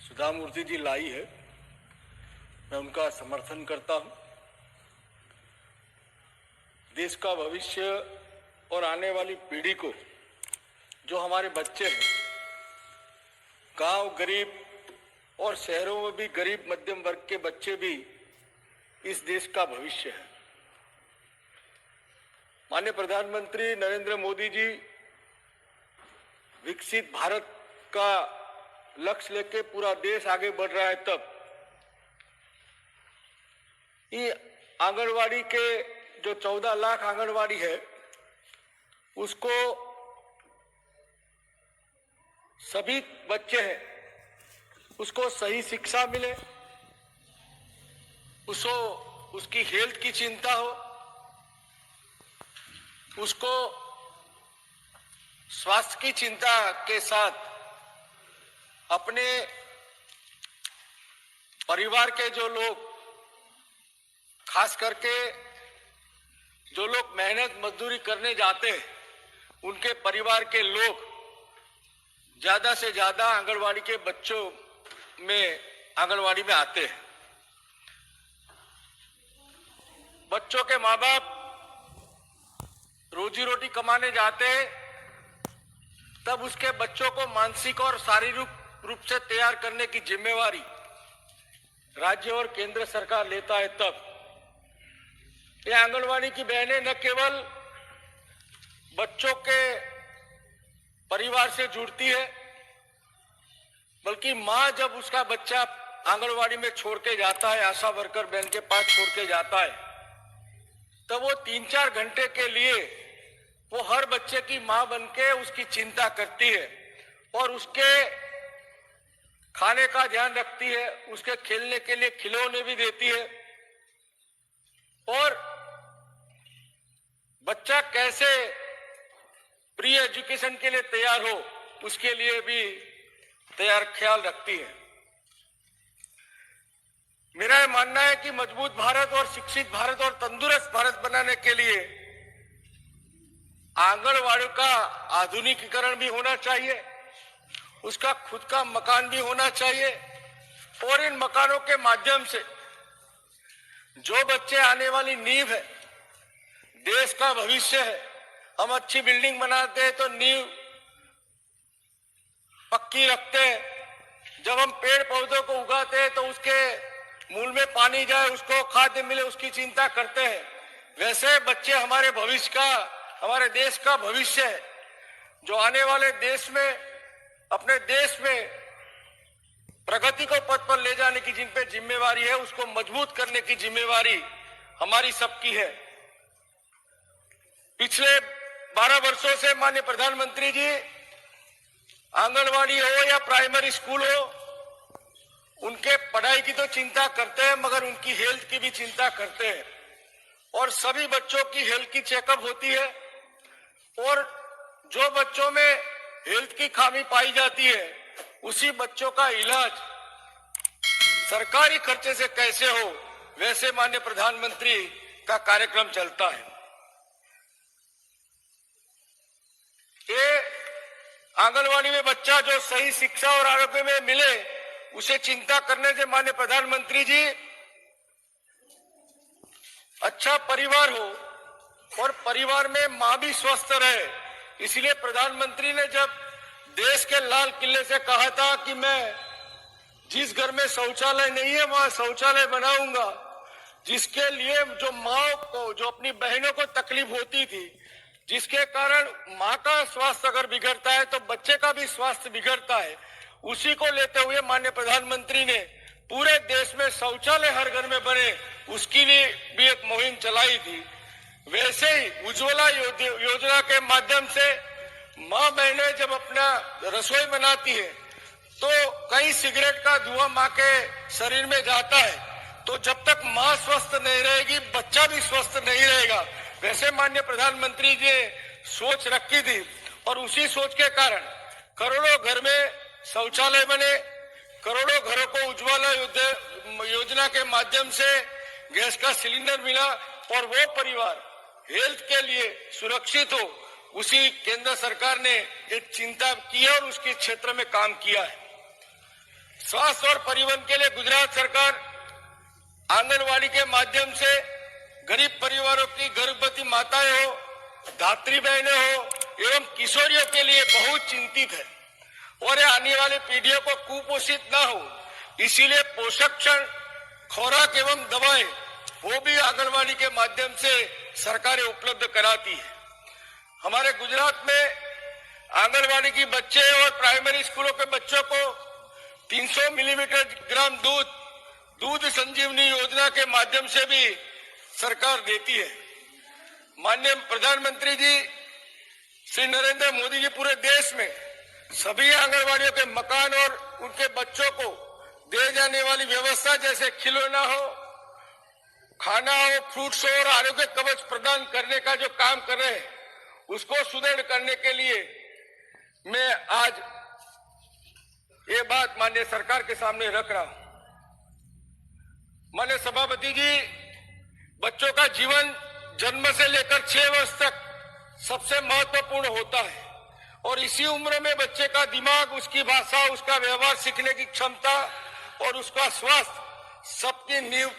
सुधा मूर्ति जी लाई है, मैं उनका समर्थन करता हूं। देश का भविष्य और आने वाली पीढ़ी को, जो हमारे बच्चे हैं, गांव गरीब और शहरों में भी गरीब मध्यम वर्ग के बच्चे भी इस देश का भविष्य है। माननीय प्रधानमंत्री नरेंद्र मोदी जी विकसित भारत का लक्ष्य लेके पूरा देश आगे बढ़ रहा है, तब ये आंगनवाड़ी के जो 14 लाख आंगनवाड़ी है, उसको सभी बच्चे हैं उसको सही शिक्षा मिले, उसको उसकी हेल्थ की चिंता हो, उसको स्वास्थ्य की चिंता के साथ अपने परिवार के जो लोग, खास करके जो लोग मेहनत मजदूरी करने जाते हैं, उनके परिवार के लोग ज्यादा से ज्यादा आंगनवाड़ी के बच्चों में आंगनवाड़ी में आते हैं। बच्चों के माँ बाप रोजी रोटी कमाने जाते हैं, तब उसके बच्चों को मानसिक और शारीरिक रूप से तैयार करने की जिम्मेवारी राज्य और केंद्र सरकार लेता है। तब ये आंगनवाड़ी की बहनें न केवल बच्चों के परिवार से जुड़ती है, बल्कि माँ जब उसका बच्चा आंगनवाड़ी में छोड़ के जाता है, आशा वर्कर बहन के पास छोड़ के जाता है, तब वो 3-4 घंटे के लिए वो हर बच्चे की माँ बनके उसकी चिंता करती है और उसके खाने का ध्यान रखती है, उसके खेलने के लिए खिलौने भी देती है और बच्चा कैसे प्री एजुकेशन के लिए तैयार हो, उसके लिए भी तैयार ख्याल रखती है। मेरा यह मानना है कि मजबूत भारत और शिक्षित भारत और तंदुरुस्त भारत बनाने के लिए आंगनवाड़ी का आधुनिकीकरण भी होना चाहिए, उसका खुद का मकान भी होना चाहिए और इन मकानों के माध्यम से जो बच्चे आने वाली नींव है, देश का भविष्य है। हम अच्छी बिल्डिंग बनाते हैं तो नींव पक्की रखते हैं, जब हम पेड़ पौधों को उगाते हैं तो उसके मूल में पानी जाए, उसको खाद्य मिले, उसकी चिंता करते हैं। वैसे बच्चे हमारे भविष्य का, हमारे देश का भविष्य है, जो आने वाले देश में, अपने देश में प्रगति को पथ पर ले जाने की जिन पे जिम्मेवारी है, उसको मजबूत करने की जिम्मेवारी हमारी सबकी है। पिछले 12 वर्षों से माननीय प्रधानमंत्री जी आंगनवाड़ी हो या प्राइमरी स्कूल हो, उनके पढ़ाई की तो चिंता करते हैं, मगर उनकी हेल्थ की भी चिंता करते हैं और सभी बच्चों की हेल्थ की चेकअप होती है और जो बच्चों में हेल्थ की खामी पाई जाती है, उसी बच्चों का इलाज सरकारी खर्चे से कैसे हो, वैसे माननीय प्रधानमंत्री का कार्यक्रम चलता है। ये आंगनवाड़ी में बच्चा जो सही शिक्षा और आरोग्य में मिले, उसे चिंता करने से माननीय प्रधानमंत्री जी अच्छा परिवार हो और परिवार में मां भी स्वस्थ रहे। इसलिए प्रधानमंत्री ने जब देश के लाल किले से कहा था कि मैं जिस घर में शौचालय नहीं है वहां शौचालय बनाऊंगा, जिसके लिए जो माँ को, जो अपनी बहनों को तकलीफ होती थी, जिसके कारण माँ का स्वास्थ्य अगर बिगड़ता है तो बच्चे का भी स्वास्थ्य बिगड़ता है, उसी को लेते हुए माननीय प्रधानमंत्री ने पूरे देश में शौचालय हर घर में बने, उसकी भी एक मुहिम चलाई थी। वैसे ही उज्ज्वला योजना के माध्यम से माँ बहनें जब अपना रसोई बनाती है तो कई सिगरेट का धुआं माँ के शरीर में जाता है, तो जब तक माँ स्वस्थ नहीं रहेगी, बच्चा भी स्वस्थ नहीं रहेगा। वैसे माननीय प्रधानमंत्री जी ने सोच रखी थी और उसी सोच के कारण करोड़ों घर में शौचालय बने, करोड़ों घरों को उज्ज्वला योजना के माध्यम से गैस का सिलेंडर मिला और वो परिवार हेल्थ के लिए सुरक्षित हो, उसी केंद्र सरकार ने एक चिंता की और उसके क्षेत्र में काम किया है। स्वास्थ्य और परिवहन के लिए गुजरात सरकार आंगनवाड़ी के माध्यम से गरीब परिवारों की गर्भवती माताएं हो, धात्री बहनें हो एवं किशोरियों के लिए बहुत चिंतित है और आने वाली पीढ़ियों को कुपोषित न हो, इसीलिए पोषण खुराक एवं दवाएं वो भी आंगनवाड़ी के माध्यम से सरकारें उपलब्ध कराती है। हमारे गुजरात में आंगनवाड़ी की बच्चे और प्राइमरी स्कूलों के बच्चों को 300 मिलीमीटर ग्राम दूध संजीवनी योजना के माध्यम से भी सरकार देती है। माननीय प्रधानमंत्री जी श्री नरेंद्र मोदी जी पूरे देश में सभी आंगनवाड़ियों के मकान और उनके बच्चों को दे जाने वाली व्यवस्था जैसे खिलौना हो, खाना हो, फ्रूट्स हो और आरोग्य कवच प्रदान करने का जो काम कर रहे हैं उसको सुदृढ़ करने के लिए मैं आज ये बात माननीय सरकार के सामने रख रहा हूं। माननीय सभापति जी, बच्चों का जीवन जन्म से लेकर 6 वर्ष तक सबसे महत्वपूर्ण होता है और इसी उम्र में बच्चे का दिमाग, उसकी भाषा, उसका व्यवहार सीखने की क्षमता और उसका स्वास्थ्य सबकी नींव